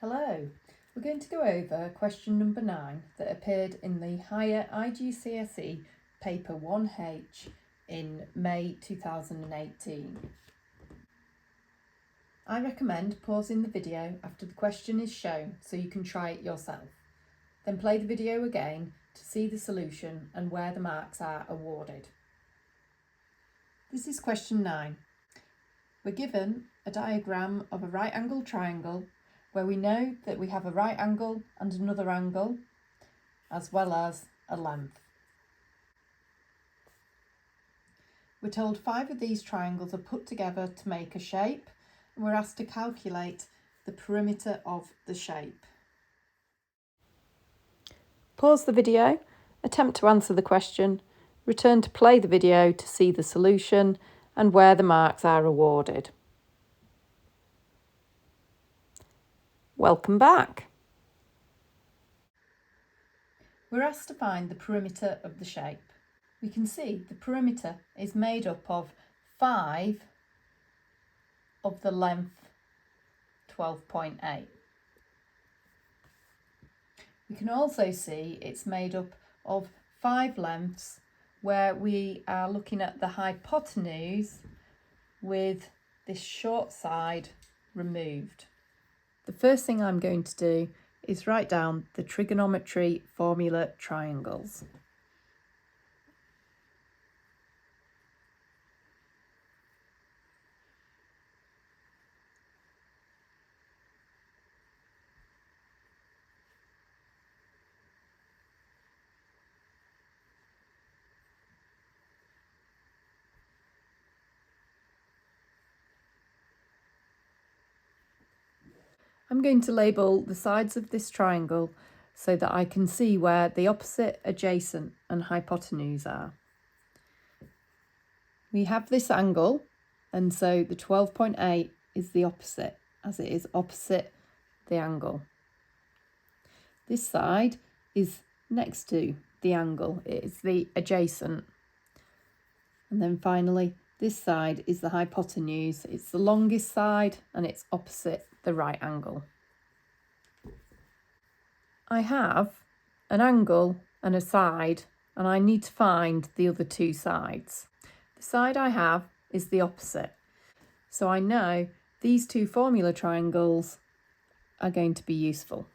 Hello, we're going to go over question number 9 that appeared in the Higher iGCSE paper 1H in May 2018. I recommend pausing the video after the question is shown so you can try it yourself. Then play the video again to see the solution and where the marks are awarded. This is question 9. We're given a diagram of a right-angled triangle where we know that we have a right angle and another angle, as well as a length. We're told 5 of these triangles are put together to make a shape, and we're asked to calculate the perimeter of the shape. Pause the video, attempt to answer the question, return to play the video to see the solution and where the marks are awarded. Welcome back. We're asked to find the perimeter of the shape. We can see the perimeter is made up of 5 of the length 12.8. We can also see it's made up of 5 lengths where we are looking at the hypotenuse with this short side removed. The first thing I'm going to do is write down the trigonometry formula triangles. I'm going to label the sides of this triangle so that I can see where the opposite, adjacent and hypotenuse are. We have this angle, and so the 12.8 is the opposite, as it is opposite the angle. This side is next to the angle, it is the adjacent. And then finally, this side is the hypotenuse. It's the longest side and it's opposite the right angle. I have an angle and a side, and I need to find the other 2 sides. The side I have is the opposite, so I know these 2 formula triangles are going to be useful.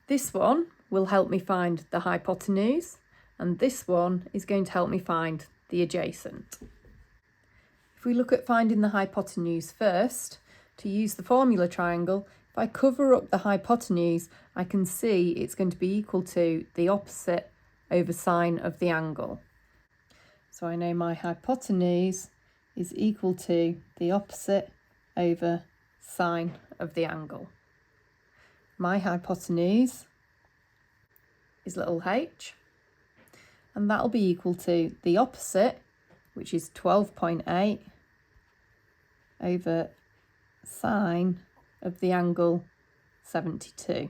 This one will help me find the hypotenuse, and this one is going to help me find the adjacent. If we look at finding the hypotenuse first, to use the formula triangle, if I cover up the hypotenuse, I can see it's going to be equal to the opposite over sine of the angle. So I know my hypotenuse is equal to the opposite over sine of the angle. My hypotenuse is little h, and that'll be equal to the opposite, which is 12.8 over sine of the angle 72.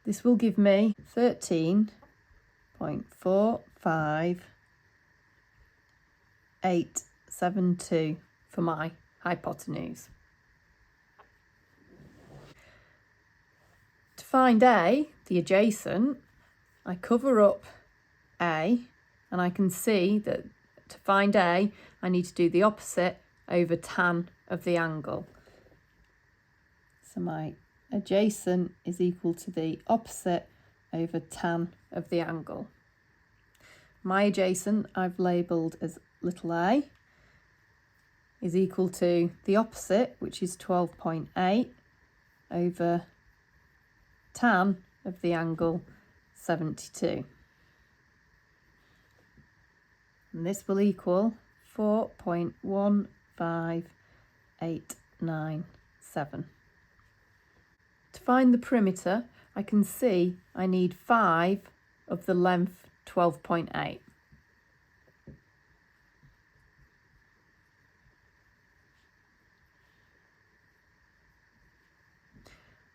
This will give me 13.45872 for my hypotenuse. To find A, the adjacent, I cover up A, and I can see that to find A, I need to do the opposite over tan of the angle. So my adjacent is equal to the opposite over tan of the angle. My adjacent I've labelled as little a is equal to the opposite, which is 12.8 over tan of the angle 72. And this will equal 4.15897. To find the perimeter, I can see I need 5 of the length 12.8.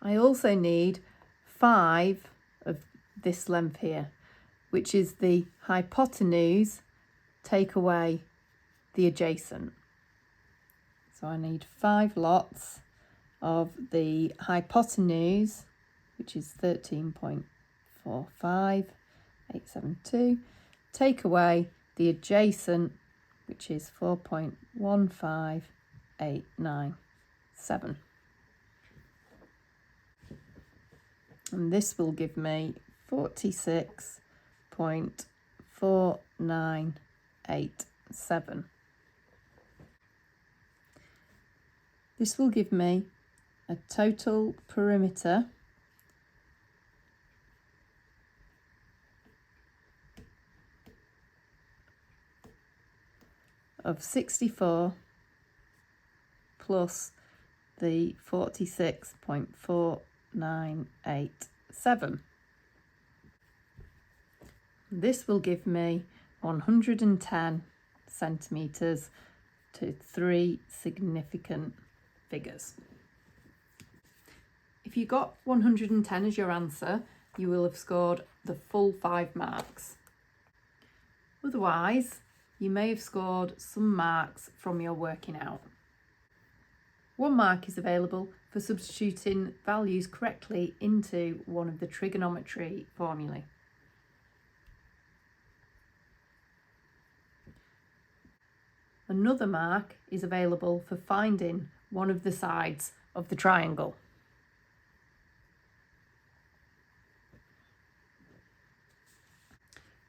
I also need 5 of this length here, which is the hypotenuse take away the adjacent. So I need 5 lots of the hypotenuse, which is 13.45872, take away the adjacent, which is 4.15897. And this will give me 46.4987. This will give me a total perimeter of 64 plus the 46.497. This will give me 110 centimetres to 3 significant figures. If you got 110 as your answer, you will have scored the full 5 marks. Otherwise, you may have scored some marks from your working out. 1 mark is available for substituting values correctly into one of the trigonometry formulae. Another mark is available for finding one of the sides of the triangle.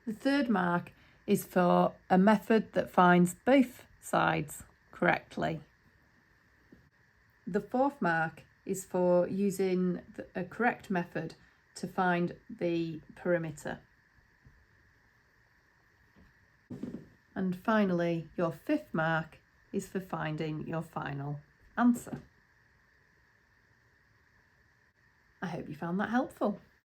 The 3rd mark is for a method that finds both sides correctly. The 4th mark is for using a correct method to find the perimeter. And finally, your 5th mark is for finding your final answer. I hope you found that helpful.